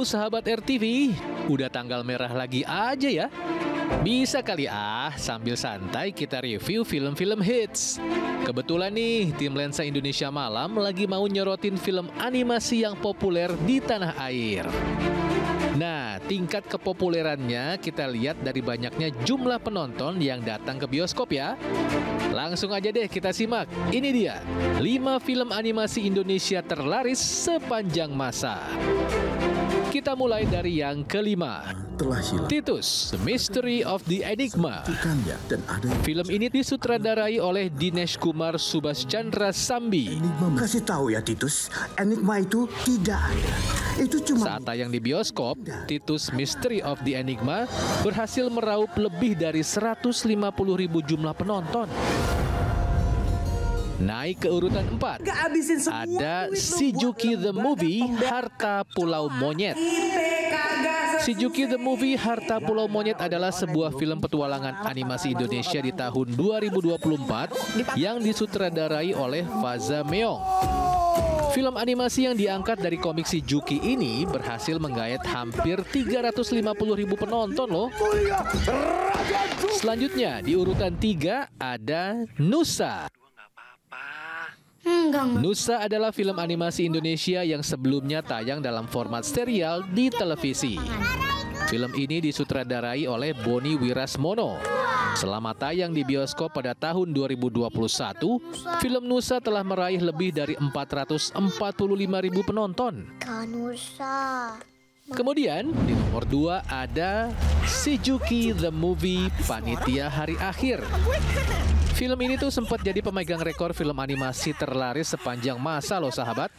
sahabat RTV, udah tanggal merah lagi aja ya. Bisa kali sambil santai kita review film-film hits. Kebetulan nih, tim Lensa Indonesia Malam lagi mau nyorotin film animasi yang populer di tanah air. Nah, tingkat kepopulerannya kita lihat dari banyaknya jumlah penonton yang datang ke bioskop ya. Langsung aja deh kita simak. Ini dia, 5 film animasi Indonesia terlaris sepanjang masa. Kita mulai dari yang kelima. Telah hilang. Titus, The Mystery of the Enigma. Dan ada Film ini disutradarai oleh Dinesh Kumar Subhas Chandra Sambi. Enigma. Kasih tahu ya Titus, Enigma itu tidak ada. Itu cuma Saat tayang di bioskop, Titus Mystery of the Enigma berhasil meraup lebih dari 150.000 jumlah penonton. Naik ke urutan 4, ada Shijuki the Movie, Harta Pulau Monyet. Shijuki the Movie, Harta Pulau Monyet adalah sebuah film petualangan animasi Indonesia di tahun 2024 yang disutradarai oleh Faza Meong. Film animasi yang diangkat dari komik Shijuki ini berhasil menggait hampir 350.000 penonton loh. Selanjutnya di urutan 3 ada Nusa. Nusa adalah film animasi Indonesia yang sebelumnya tayang dalam format serial di televisi. Film ini disutradarai oleh Boni Wirasmono. Selama tayang di bioskop pada tahun 2021, film Nusa telah meraih lebih dari 445.000 penonton. Kemudian di nomor 2 ada Shijuki the Movie, Panitia Hari Akhir. Film ini tuh sempat jadi pemegang rekor film animasi terlaris sepanjang masa loh sahabat.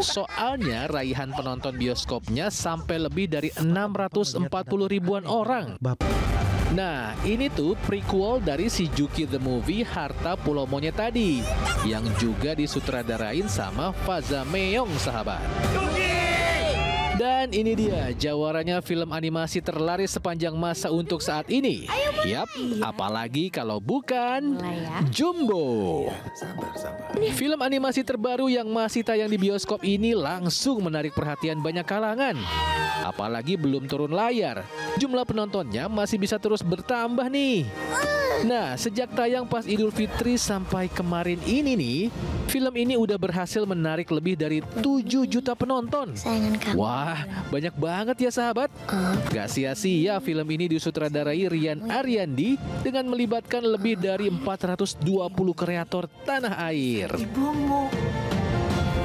Soalnya raihan penonton bioskopnya sampai lebih dari 640 ribuan orang. Nah, ini tuh prequel dari Shijuki the Movie, Harta Pulau Monyet tadi, yang juga disutradarain sama Faza Meong sahabat. Dan ini dia jawarannya film animasi terlaris sepanjang masa untuk saat ini. Yap, apalagi kalau bukan Jumbo. Film animasi terbaru yang masih tayang di bioskop ini langsung menarik perhatian banyak kalangan. Apalagi belum turun layar, jumlah penontonnya masih bisa terus bertambah nih. Nah, sejak tayang pas Idul Fitri sampai kemarin ini nih, film ini udah berhasil menarik lebih dari 7 juta penonton. Wah, banyak banget ya sahabat. Gak sia-sia film ini disutradarai Rian Ariandi dengan melibatkan lebih dari 420 kreator tanah air.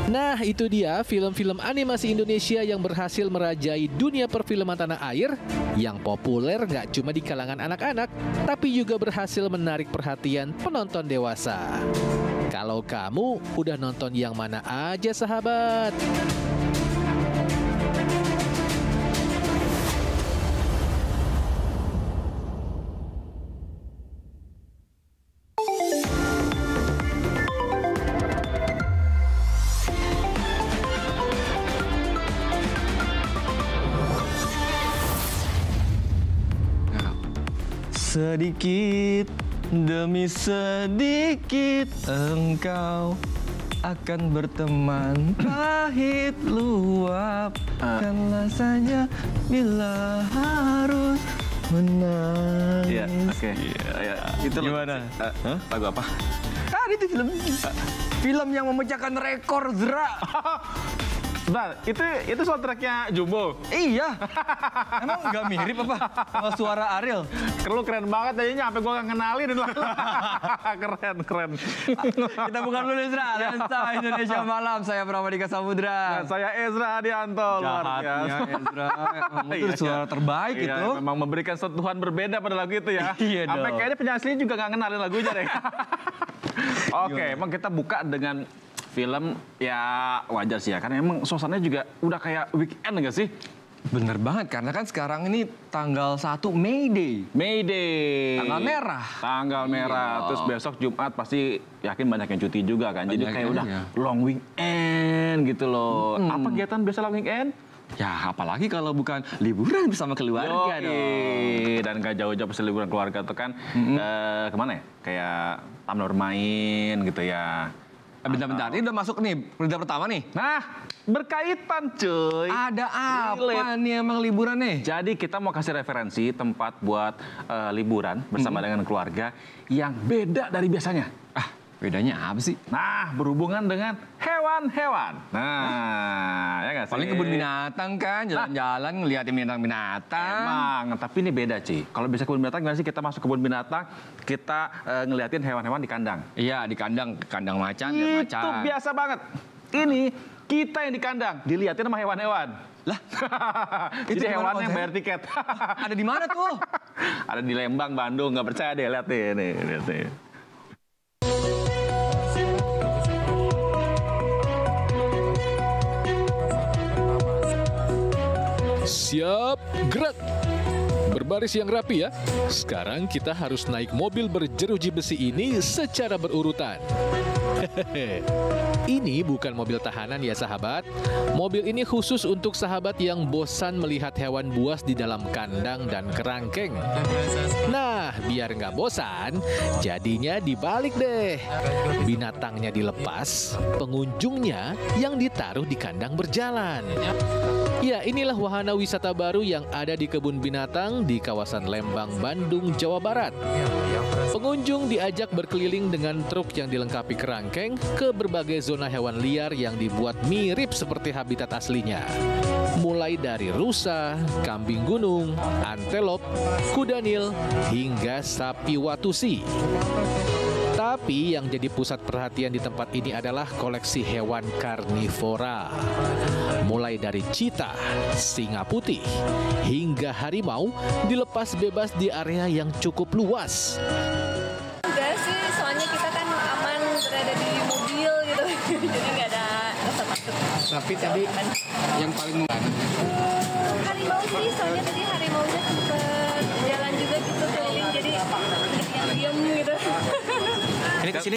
Nah, itu dia film-film animasi Indonesia yang berhasil merajai dunia perfilman tanah air, yang populer gak cuma di kalangan anak-anak, tapi juga berhasil menarik perhatian penonton dewasa. Kalau kamu udah nonton yang mana aja sahabat? Sedikit demi sedikit engkau akan berteman, pahit luapkanlah saja bila harus menangis. Iya, oke. Ya, itu gimana? Lagu apa? Kan itu film yang memecahkan rekor Zra. Bentar, itu soundtracknya Jumbo? Iya. Emang nggak mirip apa sama suara Ariel? Lu keren banget jadinya, sampai gua nggak kenalin. Keren. Kita bukan dulu Zra, Lensa Indonesia Malam. Saya Pramadika Samudra. Dan saya Ezra Adianto. Luar Jahatnya biasa. Ezra, itu suara terbaik Iya, itu. memang memberikan sentuhan berbeda pada lagu itu ya. Iya Sampai dong. kayaknya penyanyi asli juga nggak kenalin lagunya deh. Oke, emang kita buka dengan film ya wajar sih ya, karena emang suasananya juga udah kayak weekend nggak sih? Bener banget, karena kan sekarang ini tanggal 1 May Day. Tanggal merah. Tanggal merah. Iya. Terus besok Jumat pasti yakin banyak yang cuti juga kan. Jadi Banyak kayak yang udah ya. long weekend gitu loh. Apa kegiatan biasa long weekend? Ya apalagi kalau bukan liburan bersama keluarga dong. Dan gak jauh-jauh pas liburan keluarga tuh kan kemana ya? Kayak taman bermain gitu ya. Bentar-bentar, ini udah masuk nih, berita pertama nih. Nah, berkaitan cuy. Ada apa nih emang liburan nih? Jadi kita mau kasih referensi tempat buat liburan bersama dengan keluarga yang beda dari biasanya. Bedanya apa sih? Nah, berhubungan dengan hewan-hewan. Nah, ya nggak sih? Paling kebun binatang kan, jalan-jalan ngeliatin binatang-binatang. Emang, tapi ini beda Ci. Kalau bisa kebun binatang, gimana sih kita masuk kebun binatang, kita ngeliatin hewan-hewan di kandang. Iya, di kandang macan, lihat Itu macan. biasa banget. Ini kita yang di kandang, dilihatin sama hewan-hewan. Lah, Jadi gimana hewan yang konsepnya? bayar tiket. Ada di mana tuh? Ada di Lembang, Bandung. Nggak percaya deh, lihat nih. Lihat nih. Siap, gerak. Berbaris yang rapi ya. Sekarang kita harus naik mobil berjeruji besi ini secara berurutan. Ini bukan mobil tahanan ya sahabat. Mobil ini khusus untuk sahabat yang bosan melihat hewan buas di dalam kandang dan kerangkeng. Nah, biar nggak bosan, jadinya dibalik deh. Binatangnya dilepas, pengunjungnya yang ditaruh di kandang berjalan. Ya, inilah wahana wisata baru yang ada di kebun binatang di kawasan Lembang, Bandung, Jawa Barat. Pengunjung diajak berkeliling dengan truk yang dilengkapi kerangkeng ke berbagai zona hewan liar yang dibuat mirip seperti habitat aslinya. Mulai dari rusa, kambing gunung, antelop, kuda nil, hingga sapi watusi. Tapi yang jadi pusat perhatian di tempat ini adalah koleksi hewan karnivora. Mulai dari cheetah, singa putih, hingga harimau dilepas bebas di area yang cukup luas. Enggak sih, soalnya kita kan aman berada di mobil gitu. Jadi nggak ada rasa takut. Tapi tadi yang paling Harimau sih, soalnya tadi harimaunya sempet jalan juga gitu keliling. Jadi diam gitu. ini kesini.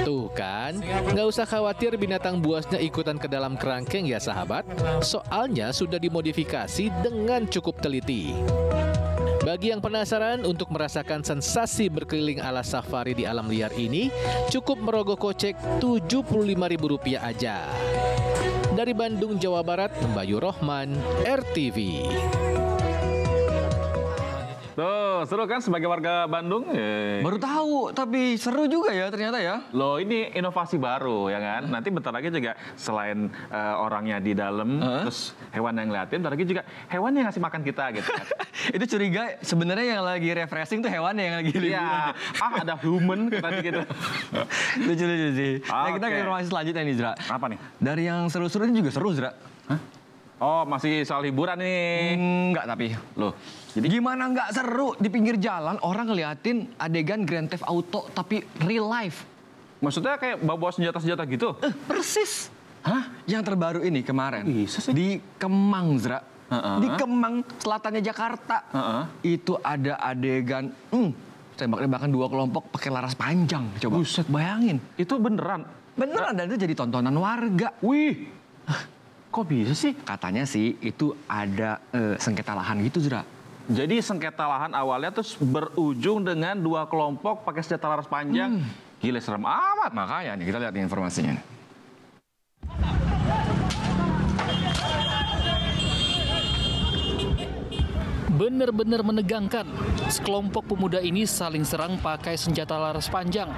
Tuh kan, nggak usah khawatir binatang buasnya ikutan ke dalam kerangkeng ya sahabat. Soalnya sudah dimodifikasi dengan cukup teliti. Bagi yang penasaran untuk merasakan sensasi berkeliling ala safari di alam liar ini, cukup merogoh kocek Rp75.000 aja. Dari Bandung, Jawa Barat, Bayu Rohman, RTV. Tuh, seru kan sebagai warga Bandung? Baru tahu, tapi seru juga ya ternyata ya. Loh, ini inovasi baru ya kan? Nanti bentar lagi juga selain orangnya di dalam, terus hewan yang ngeliatin, bentar lagi juga hewan yang ngasih makan kita gitu kan. Itu curiga sebenarnya yang lagi refreshing tuh hewannya yang lagi liburan. Iya, ada human tadi gitu. Lucu-lucu sih. Nah, kita ke Oke. informasi selanjutnya nih, Zra. Apa nih? Dari yang seru-seru ini juga seru, Zra. Oh, masih soal hiburan nih. Enggak tapi. Loh, Jadi gimana nggak seru di pinggir jalan orang ngeliatin adegan Grand Theft Auto tapi real life. maksudnya kayak bawa senjata-senjata gitu? Persis. Hah? Yang terbaru ini kemarin. Bisa sih? Di Kemang, Zra. Heeh. Di Kemang, selatannya Jakarta. Itu ada adegan tembak-tembakan dua kelompok pakai laras panjang. Coba. Buset. Bayangin. Itu beneran? Beneran, dan itu jadi tontonan warga. Wih, kok bisa sih? Katanya sih itu ada sengketa lahan gitu, Zra. Jadi sengketa lahan awalnya terus berujung dengan dua kelompok pakai senjata laras panjang. Gila, serem amat. Makanya nih kita lihat nih informasinya. Benar-benar menegangkan. Sekelompok pemuda ini saling serang pakai senjata laras panjang.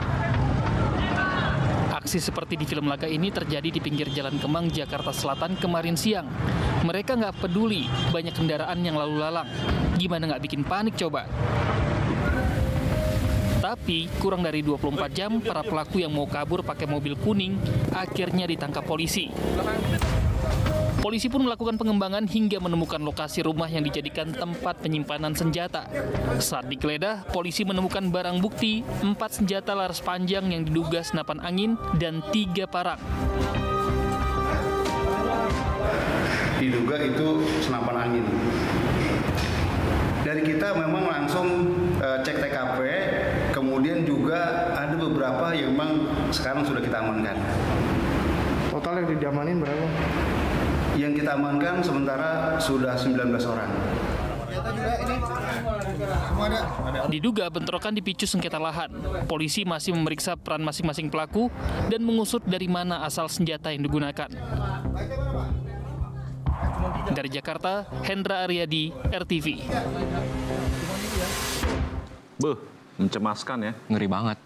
Aksi seperti di film laga ini terjadi di pinggir Jalan Kemang, Jakarta Selatan kemarin siang. Mereka nggak peduli banyak kendaraan yang lalu lalang. Gimana nggak bikin panik coba? Tapi kurang dari 24 jam, para pelaku yang mau kabur pakai mobil kuning akhirnya ditangkap polisi. Polisi pun melakukan pengembangan hingga menemukan lokasi rumah yang dijadikan tempat penyimpanan senjata. Saat digeledah, polisi menemukan barang bukti 4 senjata laras panjang yang diduga senapan angin dan 3 parang. Diduga itu senapan angin. Dari kita memang langsung cek TKP, kemudian juga ada beberapa yang memang sekarang sudah kita amankan. Total yang diamanin berapa? Yang kita amankan sementara sudah 19 orang. Diduga bentrokan dipicu sengketa lahan. Polisi masih memeriksa peran masing-masing pelaku dan mengusut dari mana asal senjata yang digunakan. Dari Jakarta, Hendra Aryadi, RTV. Mencemaskan ya. Ngeri banget.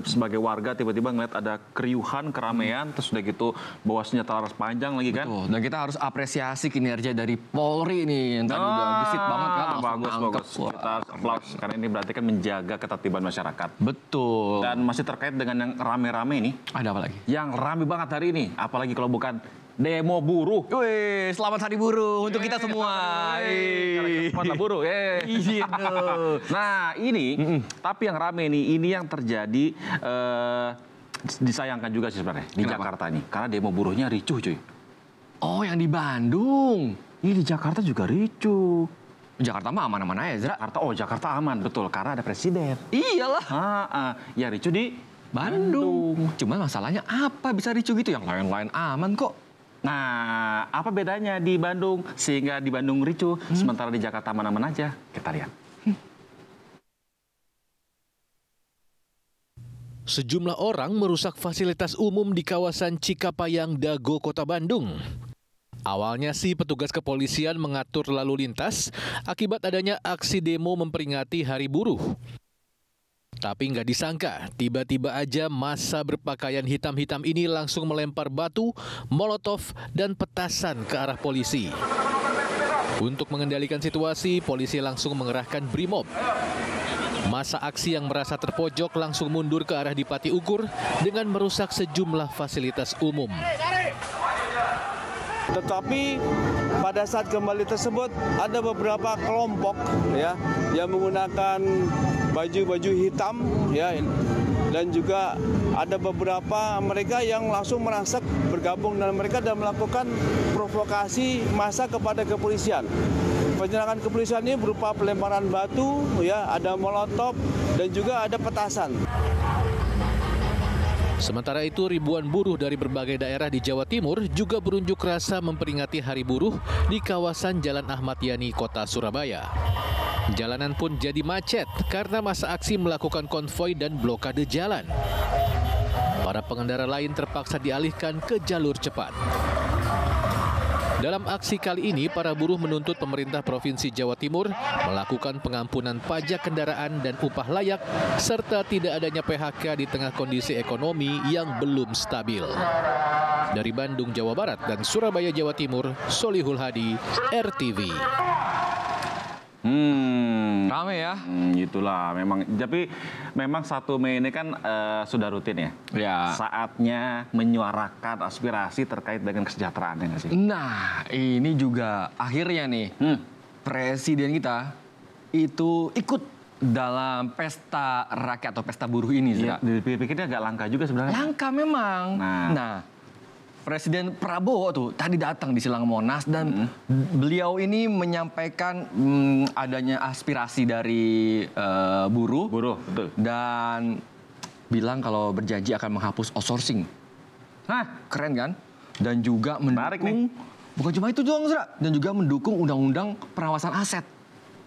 Sebagai warga tiba-tiba ngeliat ada keriuhan, keramaian, terus udah gitu bawa senjata laras panjang lagi kan. Betul. Dan kita harus apresiasi kinerja dari Polri nih yang tadi udah gesit banget kan. Bagus. Kita harus applause karena ini berarti kan menjaga ketertiban masyarakat. Betul. Dan masih terkait dengan yang rame-rame ini. Ada apa lagi? Yang rame banget hari ini, apalagi kalau bukan demo buruh. Wih, selamat Hari Buruh untuk kita semua. Selamat buruh. Nah ini, tapi yang rame nih, ini yang terjadi disayangkan juga sih sebenarnya di Jakarta nih, karena demo buruhnya ricuh cuy. Oh, yang di Bandung. Ini di Jakarta juga ricuh. Jakarta mah aman-aman aja, Zra. Jakarta aman, betul, karena ada presiden. Iyalah. Ya ricuh di Bandung. Cuma masalahnya apa bisa ricuh gitu? Yang lain-lain aman kok. Nah, apa bedanya di Bandung sehingga di Bandung ricuh, sementara di Jakarta aman-aman aja? Kita lihat. Sejumlah orang merusak fasilitas umum di kawasan Cikapayang, Dago, Kota Bandung. Awalnya sih petugas kepolisian mengatur lalu lintas akibat adanya aksi demo memperingati Hari Buruh. Tapi nggak disangka, tiba-tiba aja massa berpakaian hitam-hitam ini langsung melempar batu, molotov, dan petasan ke arah polisi. Untuk mengendalikan situasi, polisi langsung mengerahkan Brimob. Massa aksi yang merasa terpojok langsung mundur ke arah Dipati Ukur dengan merusak sejumlah fasilitas umum. Tetapi pada saat kembali tersebut ada beberapa kelompok ya yang menggunakan baju-baju hitam ya, dan juga ada beberapa mereka yang langsung merangsek bergabung dengan mereka dan melakukan provokasi massa kepada kepolisian. Penyerangan kepolisian ini berupa pelemparan batu ya, ada molotov dan juga ada petasan. Sementara itu, ribuan buruh dari berbagai daerah di Jawa Timur juga berunjuk rasa memperingati Hari Buruh di kawasan Jalan Ahmad Yani, Kota Surabaya. Jalanan pun jadi macet karena massa aksi melakukan konvoi dan blokade jalan. Para pengendara lain terpaksa dialihkan ke jalur cepat. Dalam aksi kali ini, para buruh menuntut pemerintah Provinsi Jawa Timur melakukan pengampunan pajak kendaraan dan upah layak, serta tidak adanya PHK di tengah kondisi ekonomi yang belum stabil. Dari Bandung, Jawa Barat, dan Surabaya, Jawa Timur, Solihul Hadi, RTV. Rame ya. Itulah memang. Tapi memang 1 Mei ini kan sudah rutin ya. Ya. Saatnya menyuarakan aspirasi terkait dengan kesejahteraan ya nggak sih? Nah, ini juga akhirnya nih presiden kita itu ikut dalam pesta rakyat atau pesta buruh ini. Ya, dipikirnya agak langka juga sebenarnya. Langka memang. Nah, Presiden Prabowo tuh tadi datang di Silang Monas dan beliau ini menyampaikan adanya aspirasi dari buruh, betul. Dan bilang kalau berjanji akan menghapus outsourcing. Keren kan? Dan juga mendukung, bukan cuma itu doang, Zra, dan juga mendukung undang-undang pengawasan aset.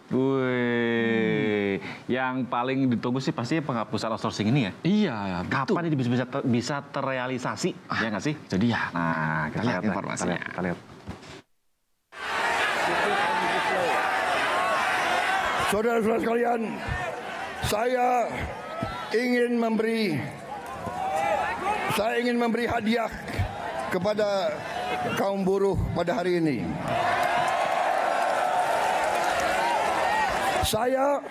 Wih, yang paling ditunggu sih pasti penghapusan outsourcing ini ya. Iya, betul. Kapan ini bisa terrealisasi? Ya nggak sih? Jadi ya. Nah, kita lihat informasinya. Kita lihat. Saudara-saudara sekalian, saya ingin memberi hadiah kepada kaum buruh pada hari ini. Saya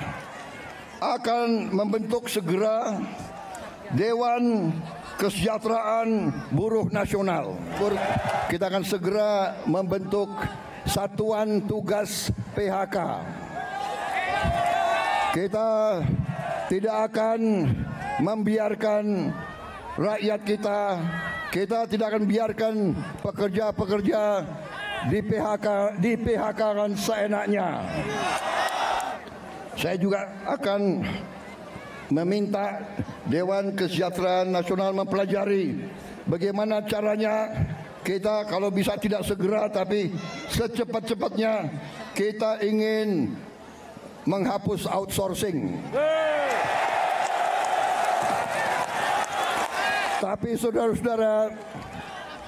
akan membentuk segera Dewan Kesejahteraan Buruh Nasional. Kita akan segera membentuk Satuan Tugas PHK. Kita tidak akan membiarkan rakyat kita tidak akan biarkan pekerja-pekerja di PHK-kan seenaknya. Saya juga akan meminta Dewan Kesejahteraan Nasional mempelajari bagaimana caranya kita kalau bisa tidak segera tapi secepat-cepatnya kita ingin menghapus outsourcing. Tapi saudara-saudara,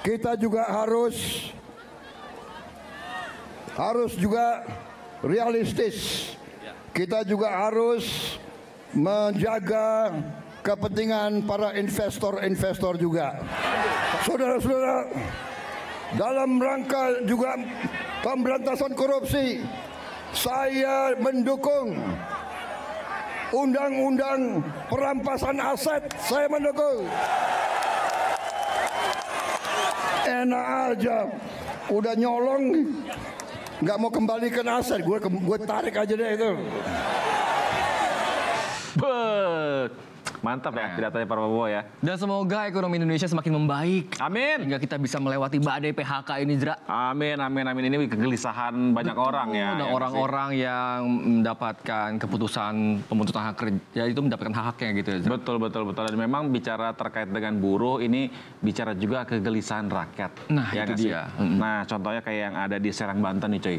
kita juga harus juga realistis. Kita juga harus menjaga kepentingan para investor juga. Saudara-saudara, dalam rangka juga pemberantasan korupsi, saya mendukung undang-undang perampasan aset. Saya mendukung. Enak aja, udah nyolong, nggak mau kembalikan aset, gue tarik aja deh itu. Mantap ya pidatonya Pak Prabowo ya. Dan semoga ekonomi Indonesia semakin membaik. Amin. Hingga kita bisa melewati badai PHK ini, Zra. Amin, amin, amin. Ini kegelisahan banyak orang ya. Dan orang-orang yang mendapatkan keputusan pembentukan hak kerja itu mendapatkan hak-haknya gitu ya, Zra. Betul, betul, betul. Dan memang bicara terkait dengan buruh ini bicara juga kegelisahan rakyat. Nah, ya, itu dia. Nah, contohnya kayak yang ada di Serang, Banten nih, coy.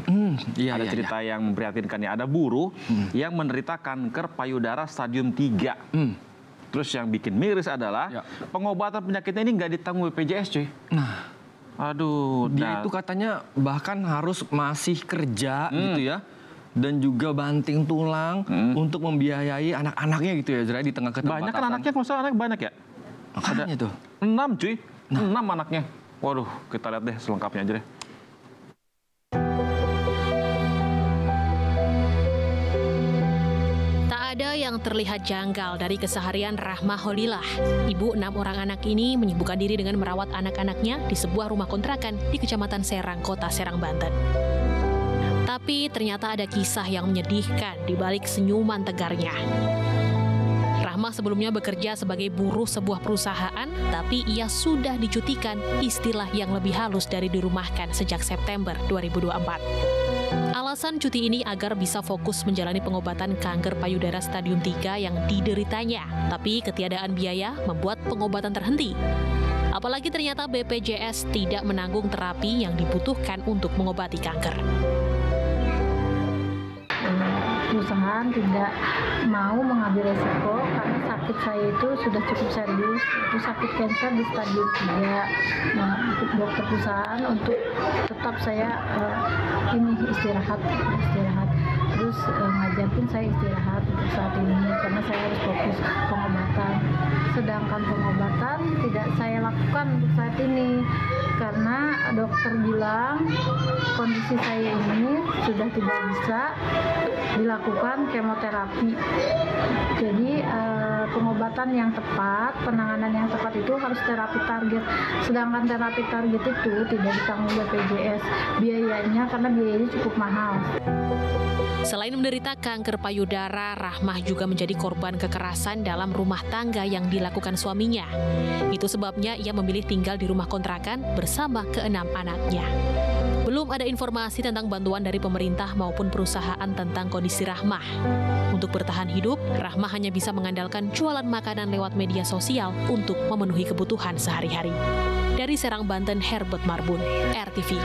Ada cerita yang memprihatinkan ya. Ada buruh yang menderita kanker payudara stadium 3. Terus yang bikin miris adalah pengobatan penyakitnya ini nggak ditanggung BPJS, cuy. Nah, aduh, dia itu katanya bahkan harus masih kerja gitu ya, dan juga banting tulang untuk membiayai anak-anaknya gitu ya, Zra, di tengah keterbatasan. Banyak kan anaknya, kalau salah anak banyak ya. Makanya tuh 6, cuy. 6 anaknya. Waduh, kita lihat deh selengkapnya aja deh. Ada yang terlihat janggal dari keseharian Rahma Holillah. Ibu 6 orang anak ini menyibukkan diri dengan merawat anak-anaknya di sebuah rumah kontrakan di Kecamatan Serang, Kota Serang, Banten. Tapi ternyata ada kisah yang menyedihkan di balik senyuman tegarnya. Rahma sebelumnya bekerja sebagai buruh sebuah perusahaan, tapi ia sudah dicutikan, istilah yang lebih halus dari dirumahkan sejak September 2024. Alasan cuti ini agar bisa fokus menjalani pengobatan kanker payudara stadium 3 yang dideritanya. Tapi ketiadaan biaya membuat pengobatan terhenti. Apalagi ternyata BPJS tidak menanggung terapi yang dibutuhkan untuk mengobati kanker. Perusahaan tidak mau mengambil resiko karena sakit saya itu sudah cukup serius, itu sakit kanker di stadium 3. Nah, untuk dokter perusahaan untuk tetap saya istirahat. Terus ngajar pun saya istirahat untuk saat ini karena saya harus fokus pengobatan. Sedangkan pengobatan tidak saya lakukan untuk saat ini karena dokter bilang kondisi saya ini sudah tidak bisa dilakukan kemoterapi. Jadi pengobatan yang tepat, penanganan yang tepat itu harus terapi target. Sedangkan terapi target itu tidak ditanggung BPJS biayanya karena biayanya cukup mahal. Selain menderita kanker payudara, Rahmah juga menjadi korban kekerasan dalam rumah tangga yang dilakukan suaminya. Itu sebabnya ia memilih tinggal di rumah kontrakan bersama ke-6 anaknya. Belum ada informasi tentang bantuan dari pemerintah maupun perusahaan tentang kondisi Rahmah. Untuk bertahan hidup, Rahmah hanya bisa mengandalkan jualan makanan lewat media sosial untuk memenuhi kebutuhan sehari-hari. Dari Serang, Banten, Herbert Marbun, RTV.